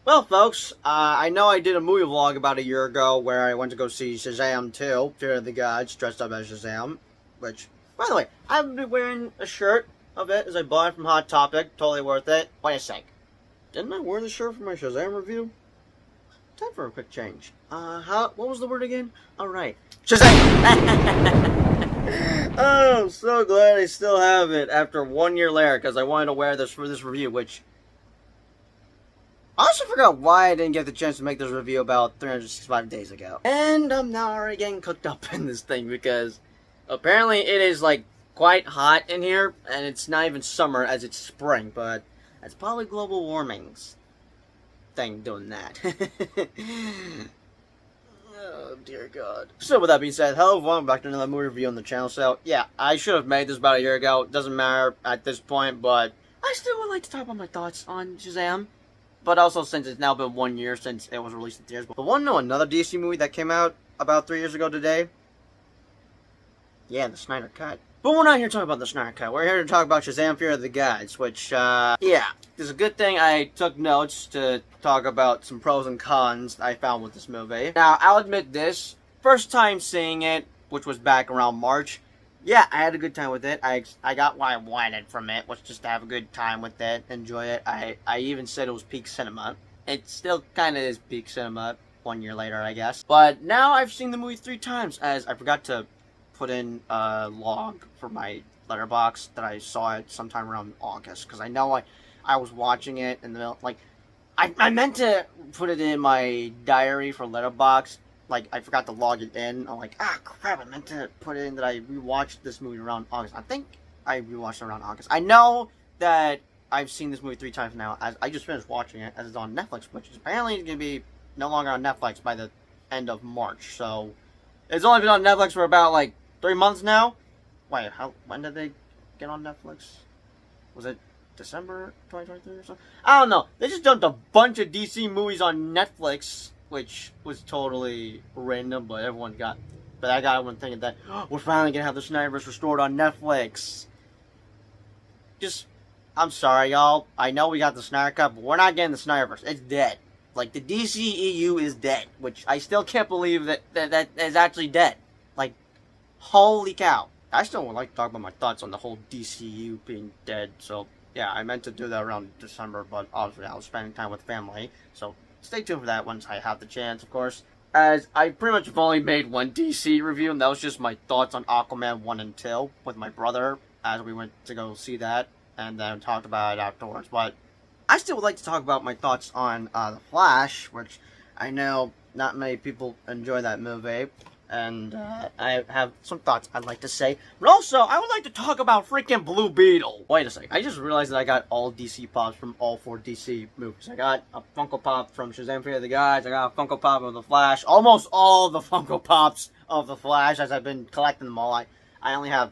Well, folks, I know I did a movie vlog about a year ago where I went to go see Shazam 2, Fear of the Gods, dressed up as Shazam, which, by the way, I've been wearing a shirt of it as I bought it from Hot Topic, totally worth it. Wait a sec, didn't I wear the shirt for my Shazam review? Time for a quick change. What was the word again? Alright, Shazam! Oh, I'm so glad I still have it after 1 year later, because I wanted to wear this for this review, which I also forgot why I didn't get the chance to make this review about 365 days ago. And I'm now already getting cooked up in this thing because apparently it is like quite hot in here and it's not even summer as it's spring, but that's probably global warming's thing doing that. Oh dear God. So with that being said, hello everyone, back to another movie review on the channel. So yeah, I should have made this about a year ago. It doesn't matter at this point, but I still would like to talk about my thoughts on Shazam. But also, since it's now been 1 year since it was released in theaters. But want to know another DC movie that came out about 3 years ago today? Yeah, the Snyder Cut. But we're not here to talk about the Snyder Cut. We're here to talk about Shazam! Fear of the Gods, which, yeah. It's a good thing I took notes to talk about some pros and cons I found with this movie. Now, I'll admit this. First time seeing it, which was back around March, yeah, I had a good time with it. I got what I wanted from it, was just to have a good time with it, enjoy it. I even said it was peak cinema. It still kind of is peak cinema 1 year later, I guess. But now I've seen the movie 3 times, as I forgot to put in a log for my letterbox that I saw it sometime around August. Because I know I was watching it in the middle, like, I meant to put it in my diary for letterbox. Like, I forgot to log it in. I'm like, crap, I meant to put in that I rewatched this movie around August. I think I rewatched it around August. I know that I've seen this movie 3 times now, as I just finished watching it, as it's on Netflix, which is apparently going to be no longer on Netflix by the end of March. So, it's only been on Netflix for about, like, 3 months now. Wait, when did they get on Netflix? Was it December 2023 or something? I don't know. They just dumped a bunch of DC movies on Netflix, which was totally random, but everyone got... But I got everyone thinking that, we're finally gonna have the Snyderverse restored on Netflix. Just, I'm sorry, y'all. I know we got the Snyder Cut, but we're not getting the Snyderverse. It's dead. Like, the DCEU is dead, which I still can't believe that is actually dead. Like, holy cow. I still would like to talk about my thoughts on the whole DCU being dead, so... Yeah, I meant to do that around December, but obviously I was spending time with family, so stay tuned for that once I have the chance, of course. As I pretty much have only made one DC review, and that was just my thoughts on Aquaman 1 and 2 with my brother, as we went to go see that, and then talked about it afterwards. But I still would like to talk about my thoughts on The Flash, which I know not many people enjoy that movie. And I have some thoughts I'd like to say. But also, I would like to talk about freaking Blue Beetle. Wait a second. I just realized that I got all DC Pops from all 4 DC movies. I got a Funko Pop from Shazam! Fear of the Gods. I got a Funko Pop of The Flash. Almost all the Funko Pops of The Flash, as I've been collecting them all. I only have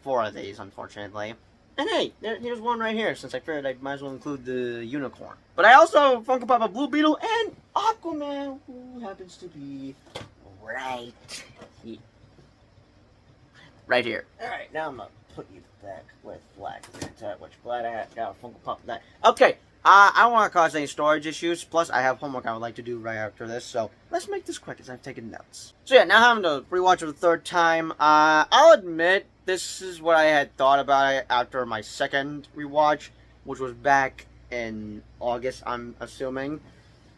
4 of these, unfortunately. And hey, here's one right here, since I figured I might as well include the unicorn. But I also have Funko Pop of Blue Beetle and Aquaman, who happens to be... right here. Right here. Alright, now I'm gonna put you back with Black. Which glad I got a Funko Pop of that. Okay, I don't want to cause any storage issues. Plus, I have homework I would like to do right after this. So, let's make this quick as I've taken notes. So yeah, now having to rewatch it the 3rd time. I'll admit, this is what I had thought about it after my second rewatch, which was back in August, I'm assuming.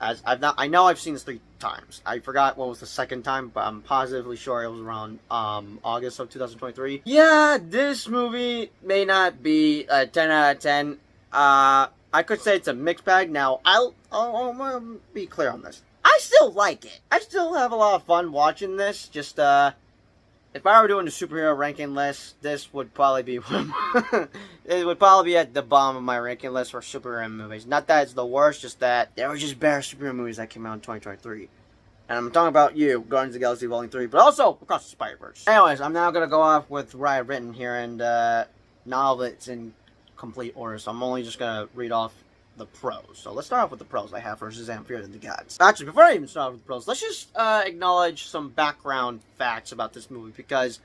As I know I've seen this 3 times. I forgot what was the second time, but I'm positively sure it was around August of 2023. Yeah, this movie may not be a 10 out of 10. I could say it's a mixed bag. Now, I'll be clear on this. I still like it. I still have a lot of fun watching this. Just if I were doing the superhero ranking list, this would probably be it would probably be at the bottom of my ranking list for superhero movies. Not that it's the worst, just that there were just better superhero movies that came out in 2023. And I'm talking about you, Guardians of the Galaxy Volume 3, but also Across the Spider-Verse. Anyways, I'm now going to go off with what I've written here, and not all of it's in complete order, so I'm only just going to read off the pros. So let's start off with the pros I have for Shazam! Fear of the Gods. Actually, before I even start with the pros, let's just acknowledge some background facts about this movie, because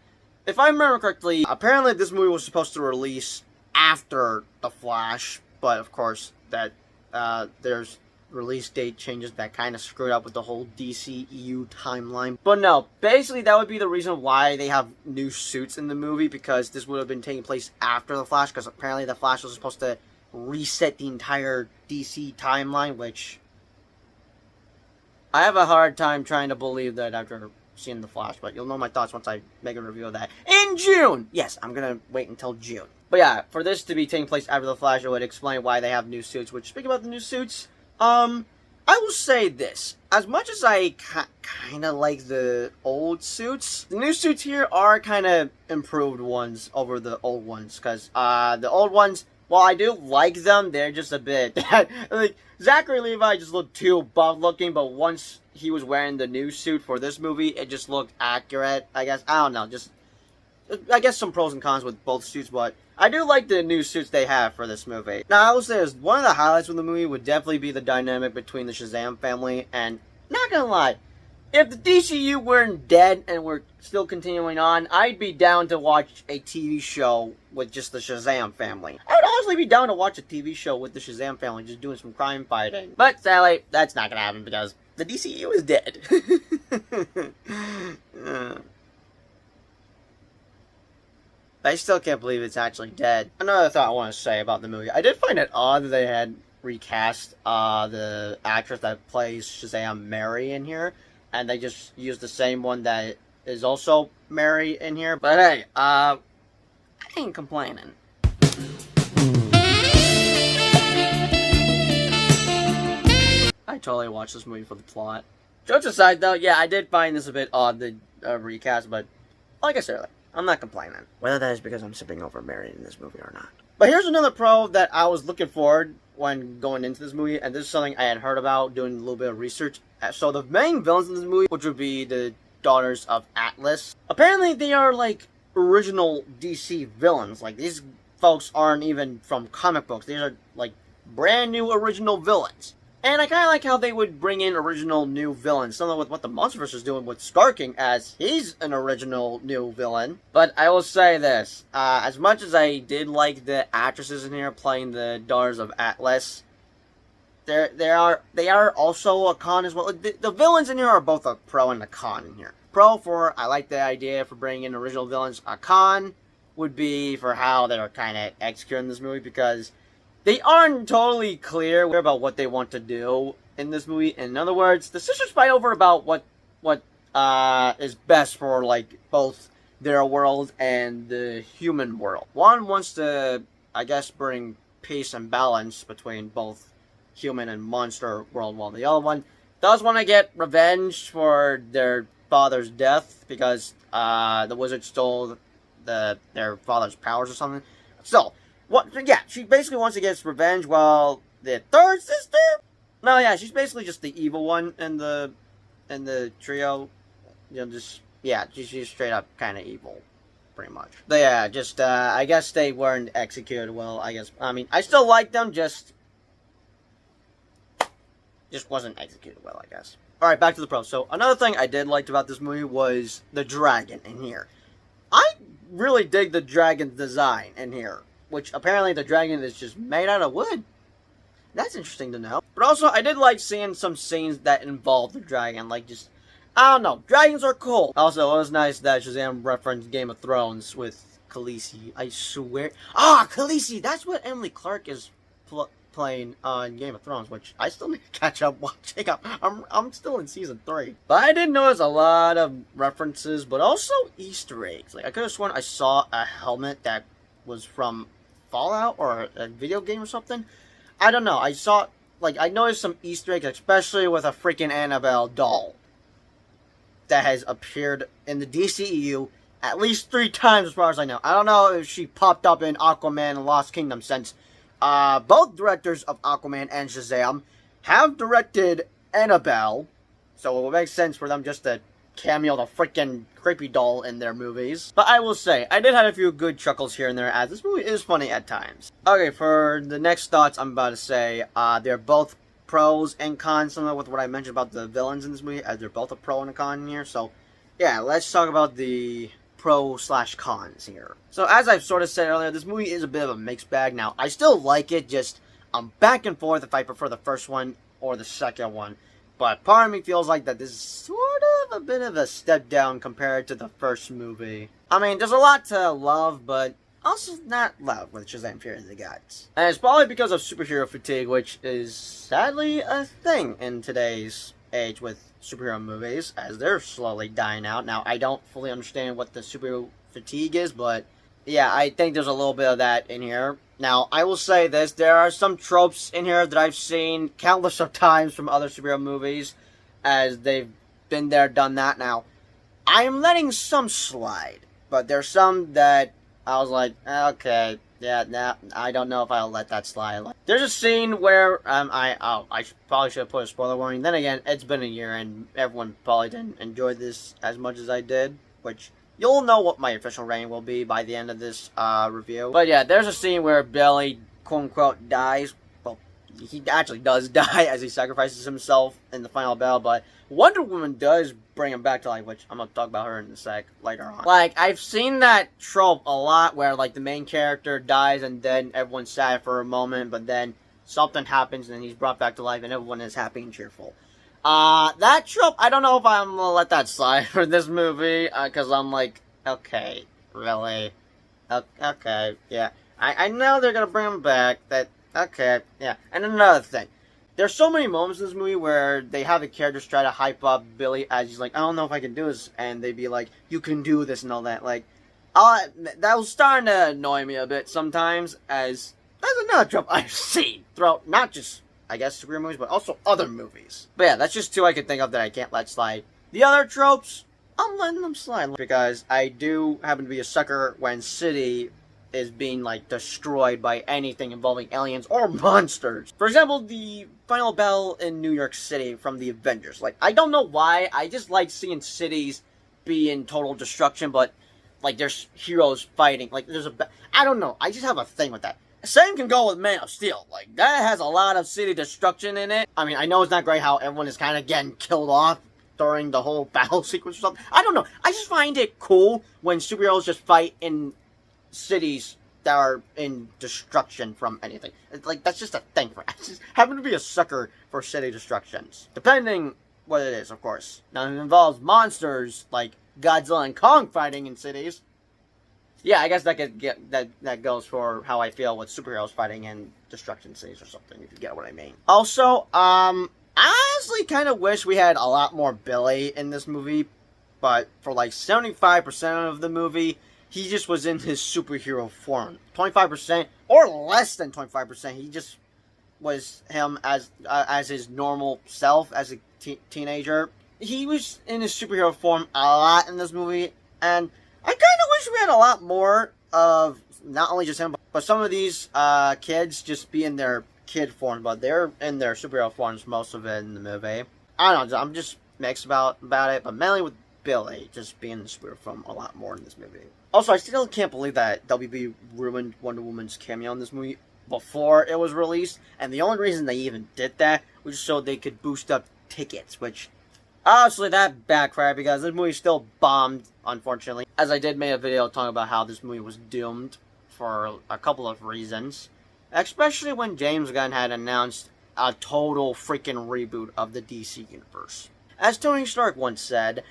if I remember correctly, apparently this movie was supposed to release after The Flash, but of course that there's release date changes that kind of screwed up with the whole DCEU timeline. But no, basically that would be the reason why they have new suits in the movie, because this would have been taking place after The Flash, because apparently The Flash was supposed to reset the entire DC timeline, which I have a hard time trying to believe that after seeing The Flash, but you'll know my thoughts once I make a review of that in June! Yes, I'm gonna wait until June. But yeah, for this to be taking place after The Flash, it would explain why they have new suits, which, speaking about the new suits, I will say this. As much as I kind of like the old suits, the new suits here are kind of improved ones over the old ones, because the old ones, while I do like them, they're just a bit, like, Zachary Levi just looked too buff looking, but once he was wearing the new suit for this movie, it just looked accurate, I guess. I don't know, just, I guess some pros and cons with both suits, but I do like the new suits they have for this movie. Now, I will say this, one of the highlights of the movie would definitely be the dynamic between the Shazam family, and, not gonna lie, if the DCU weren't dead and were still continuing on, I'd be down to watch a TV show with just the Shazam family. I would honestly be down to watch a TV show with the Shazam family, just doing some crime fighting. But sadly, that's not gonna happen because the DCU is dead. I still can't believe it's actually dead. Another thought I want to say about the movie. I did find it odd that they had recast the actress that plays Shazam, Mary, in here. And they just used the same one that is also Mary in here. But hey, I ain't complaining. I totally watched this movie for the plot. Jokes aside though, yeah, I did find this a bit odd, the recast, but like I said earlier, I'm not complaining. Whether that is because I'm sipping over Mary in this movie or not. But here's another pro that I was looking forward when going into this movie, and this is something I had heard about doing a little bit of research. So the main villains in this movie, which would be the Daughters of Atlas, apparently they are like original DC villains. Like, these folks aren't even from comic books. These are like brand new original villains. And I kind of like how they would bring in original new villains, similar with what the Monsterverse is doing with Skarking, as he's an original new villain. But I will say this, as much as I did like the actresses in here playing the Daughters of Atlas, they are also a con as well. The villains in here are both a pro and a con in here. Pro for, I like the idea for bringing in original villains. A con would be for how they're kind of executing this movie, because they aren't totally clear about what they want to do in this movie. In other words, the sisters fight over about what is best for, like, both their world and the human world. One wants to, I guess, bring peace and balance between both human and monster world, while the other one does want to get revenge for their father's death, because the wizard stole their father's powers or something. So, yeah, she basically wants to get revenge, while the third sister, no, yeah, she's basically just the evil one in the trio. You know, she's straight up kind of evil, pretty much. But yeah, just I guess they weren't executed well. I mean, I still like them, just wasn't executed well, I guess. All right, back to the pros. So another thing I did like about this movie was the dragon in here. I really dig the dragon design in here, which apparently the dragon is just made out of wood. That's interesting to know. But also, I did like seeing some scenes that involved the dragon, like just, I don't know, dragons are cool. Also, it was nice that Shazam referenced Game of Thrones with Khaleesi. I swear. Khaleesi! That's what Emily Clark is playing on Game of Thrones, which I still need to catch up watching. I'm still in season 3. But I did notice a lot of references, but also Easter eggs. Like, I could have sworn I saw a helmet that was from Fallout or a video game or something. I don't know. I noticed some Easter eggs, especially with a freaking Annabelle doll that has appeared in the DCEU at least 3 times as far as I know. I don't know if she popped up in Aquaman and Lost Kingdom, since both directors of Aquaman and Shazam have directed Annabelle, so it would make sense for them just to cameo the freaking creepy doll in their movies. But I will say, I did have a few good chuckles here and there, as this movie is funny at times. Okay, for the next thoughts I'm about to say, they're both pros and cons, similar with what I mentioned about the villains in this movie, as they're both a pro and a con here. So, yeah, let's talk about the pro/cons here. So, as I've sort of said earlier, this movie is a bit of a mixed bag. Now, I still like it, just I'm back and forth if I prefer the first one or the second one. But part of me feels like that this is sort of a bit of a step down compared to the first movie. I mean, there's a lot to love, but also not love with Shazam! Fury of the Gods. And it's probably because of superhero fatigue, which is sadly a thing in today's age with superhero movies, as they're slowly dying out. Now, I don't fully understand what the superhero fatigue is, but yeah, I think there's a little bit of that in here. Now, I will say this, there are some tropes in here that I've seen countless of times from other superhero movies, as they've been there, done that. Now, I am letting some slide, but there's some that I was like, okay, yeah, nah, I don't know if I'll let that slide. There's a scene where, I probably should have put a spoiler warning. Then again, it's been a year, and everyone probably didn't enjoy this as much as I did, which you'll know what my official rating will be by the end of this review. But yeah, there's a scene where Billy, quote-unquote, dies. Well, he actually does die as he sacrifices himself in the final battle, but Wonder Woman does bring him back to life, which I'm going to talk about her in a sec later on. Like, I've seen that trope a lot where, like, the main character dies and then everyone's sad for a moment, but then something happens and he's brought back to life and everyone is happy and cheerful. That trope, I don't know if I'm gonna let that slide for this movie, because I'm like, okay, really? Okay, yeah. I know they're gonna bring him back, okay, yeah. And another thing, there's so many moments in this movie where they have the characters try to hype up Billy as he's like, I don't know if I can do this, and they'd be like, you can do this and all that, like, that was starting to annoy me a bit sometimes, as that's another trope I've seen throughout, not just, I guess, superhero movies, but also other movies. But yeah, that's just two I can think of that I can't let slide. The other tropes, I'm letting them slide, because I do happen to be a sucker when City is being, like, destroyed by anything involving aliens or monsters. For example, the final battle in New York City from the Avengers. Like, I don't know why, I just like seeing cities be in total destruction, but, like, there's heroes fighting. Like, I don't know, I just have a thing with that. Same can go with Man of Steel. Like, that has a lot of city destruction in it. I mean, I know it's not great how everyone is kind of getting killed off during the whole battle sequence or something. I don't know. I just find it cool when superheroes just fight in cities that are in destruction from anything. It's like, that's just a thing for us. I just happen to be a sucker for city destructions. Depending what it is, of course. Now, if it involves monsters like Godzilla and Kong fighting in cities, yeah, I guess that goes for how I feel with superheroes fighting in destruction cities or something, if you get what I mean. Also, I honestly kind of wish we had a lot more Billy in this movie, but for like 75% of the movie, he just was in his superhero form. 25%, or less than 25%, he just was him as his normal self as a teenager. He was in his superhero form a lot in this movie, and I kind of wish we had a lot more of not only just him, but some of these kids just be in their kid form, but they're in their superhero forms most of it in the movie. I don't know, I'm just mixed about it, but mainly with Billy just being in the superhero form a lot more in this movie. Also, I still can't believe that WB ruined Wonder Woman's cameo in this movie before it was released, and the only reason they even did that was so they could boost up tickets, which obviously that backfired because this movie still bombed, unfortunately. As I did make a video talking about how this movie was doomed for a couple of reasons, especially when James Gunn had announced a total freaking reboot of the DC universe. As Tony Stark once said,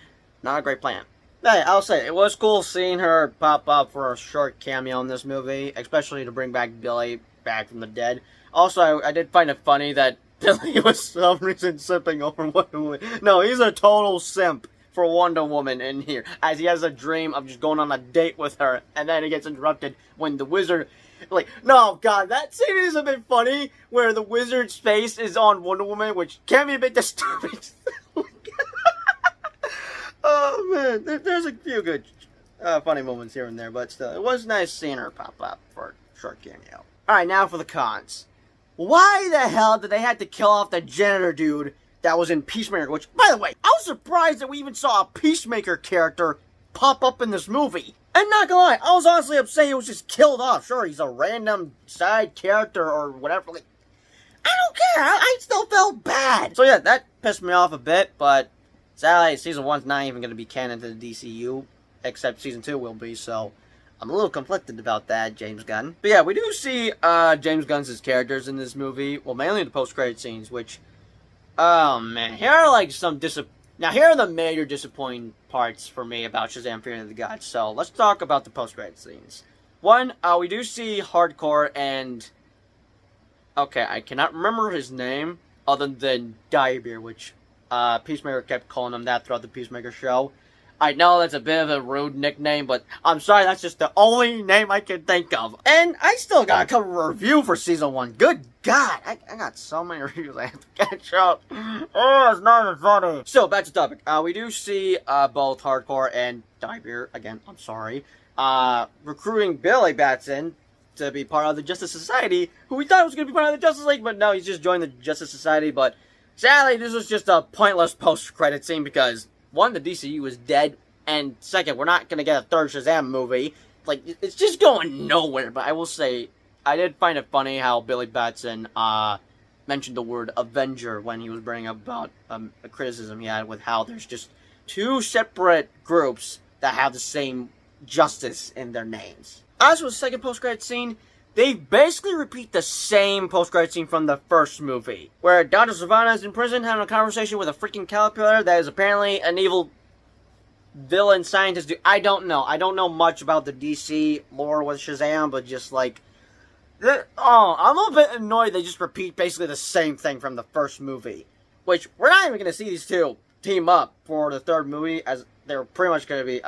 not a great plan. Hey, I'll say, it was cool seeing her pop up for a short cameo in this movie, especially to bring back Billy back from the dead. Also, I did find it funny that Billy was for some reason simping over Wonder Woman. No, he's a total simp for Wonder Woman in here, as he has a dream of just going on a date with her, and then it gets interrupted when the wizard, like, no, God, that scene is a bit funny, where the wizard's face is on Wonder Woman, which can be a bit disturbing. Oh, man, there's a few good, funny moments here and there, but still, it was nice seeing her pop up for a short cameo. Alright, now for the cons. Why the hell did they have to kill off the janitor dude that was in Peacemaker? Which, by the way, I was surprised that we even saw a Peacemaker character pop up in this movie. And not gonna lie, I was honestly upset he was just killed off. Sure, he's a random side character or whatever. Like, I don't care. I still felt bad. So yeah, that pissed me off a bit, but sadly, Season 1's not even going to be canon to the DCU, except Season 2 will be, so I'm a little conflicted about that, James Gunn. But yeah, we do see James Gunn's characters in this movie, well, mainly in the post-credit scenes, which Oh man, here are like some Now here are the major disappointing parts for me about Shazam: Fear of the Gods. So let's talk about the post-credit scenes. One, we do see Hardcore and okay, I cannot remember his name other than Diebeer, which Peacemaker kept calling him that throughout the Peacemaker show. I know that's a bit of a rude nickname, but I'm sorry, that's just the only name I can think of. And I still got to cover a review for Season 1. Good God, I got so many reviews I have to catch up. Oh, it's not even funny. So, back to topic. We do see both Hardcore and Diebeer, again, I'm sorry, recruiting Billy Batson to be part of the Justice Society, who we thought was going to be part of the Justice League, but no, he's just joined the Justice Society. But sadly, this was just a pointless post-credit scene because, one, the DCU is dead, and second, we're not going to get a third Shazam movie. Like, it's just going nowhere. But I will say, I did find it funny how Billy Batson mentioned the word Avenger when he was bringing up about a criticism he had with how there's just two separate groups that have the same justice in their names. As for the second post-credit scene, they basically repeat the same post-credit scene from the first movie, where Dr. Savannah is in prison having a conversation with a freaking caterpillar that is apparently an evil villain scientist. I don't know. I don't know much about the DC lore with Shazam, but just like, I'm a bit annoyed they just repeat basically the same thing from the first movie, which we're not even going to see these two team up for the third movie, as they're pretty much going to be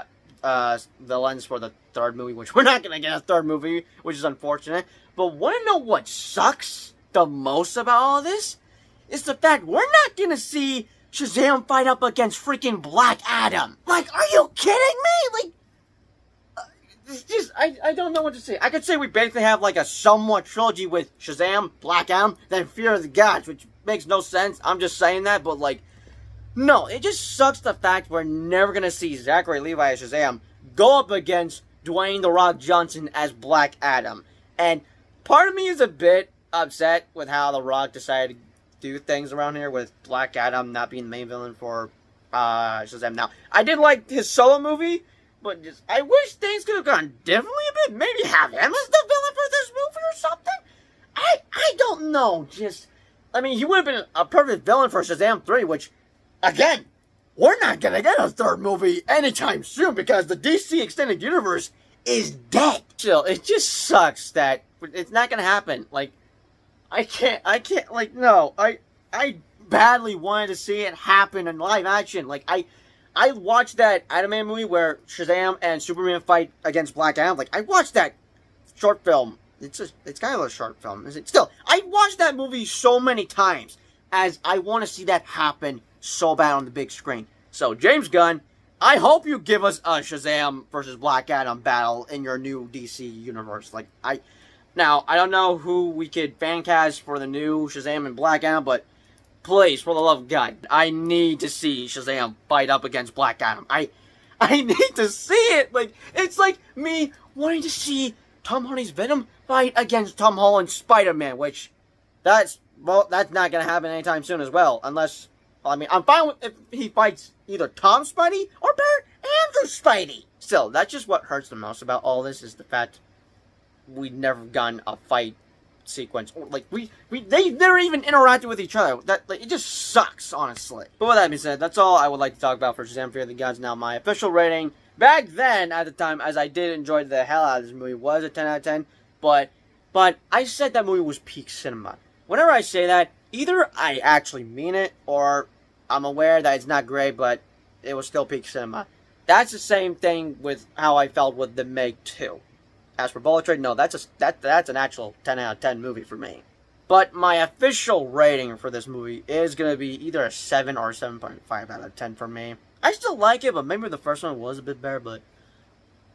villains for the third movie, which we're not going to get a third movie, which is unfortunate. But want to know what sucks the most about all of this? Is the fact we're not going to see Shazam fight up against freaking Black Adam. Like, are you kidding me? Like, it's just, I don't know what to say. I could say we basically have like a somewhat trilogy with Shazam, Black Adam, then Fear of the Gods, which makes no sense. I'm just saying that, but like, no, it just sucks the fact we're never going to see Zachary Levi as Shazam go up against Dwayne The Rock Johnson as Black Adam. And part of me is a bit upset with how The Rock decided to do things around here with Black Adam not being the main villain for Shazam. Now, I did like his solo movie, but just, I wish things could have gone differently a bit. Maybe have him as the villain for this movie or something? I don't know. Just, I mean, he would have been a perfect villain for Shazam 3, which, again, we're not going to get a third movie anytime soon because the DC Extended Universe is dead. Still, it just sucks that it's not going to happen. Like, I can't, like, no. I badly wanted to see it happen in live action. Like, I watched that Adam movie where Shazam and Superman fight against Black Adam. Like, I watched that short film. It's kind of a short film, is it? Still, I watched that movie so many times as I want to see that happen so bad on the big screen. So, James Gunn, I hope you give us a Shazam versus Black Adam battle in your new DC universe. Like, now, I don't know who we could fan cast for the new Shazam and Black Adam, but please, for the love of God, I need to see Shazam fight up against Black Adam. I need to see it. Like, it's like me wanting to see Tom Hardy's Venom fight against Tom Holland's Spider-Man, which that's not gonna happen anytime soon as well, unless, I mean, I'm fine with if he fights either Tom Spidey or Andrew Spidey. Still, that's just what hurts the most about all this, is the fact we've never gotten a fight sequence. Like, they never even interacted with each other. That, like, it just sucks, honestly. But with that being said, that's all I would like to talk about for Shazam: Fear of the Gods. Now, my official rating back then, at the time, as I did enjoy the hell out of this movie, was a 10 out of 10. But I said that movie was peak cinema. Whenever I say that, either I actually mean it, or I'm aware that it's not great, but it was still peak cinema. That's the same thing with how I felt with The Meg 2. As for Bullet Train, no, that's an actual 10 out of 10 movie for me. But my official rating for this movie is going to be either a 7 or a 7.5 out of 10 for me. I still like it, but maybe the first one was a bit better, but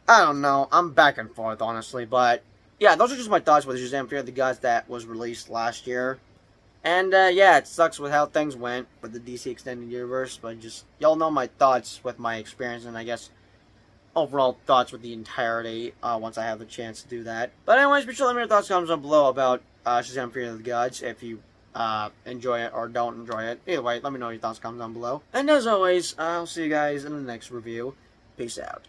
I don't know. I'm back and forth, honestly. But yeah, those are just my thoughts with Shazam: Fear of the Gods that was released last year. And yeah, it sucks with how things went with the DC Extended Universe, but just, y'all know my thoughts with my experience, and I guess overall thoughts with the entirety once I have the chance to do that. But anyways, be sure to let me know your thoughts in the comments down below about Shazam: Fear of the Gods, if you enjoy it or don't enjoy it. Either way, let me know your thoughts in the comments down below. And as always, I'll see you guys in the next review. Peace out.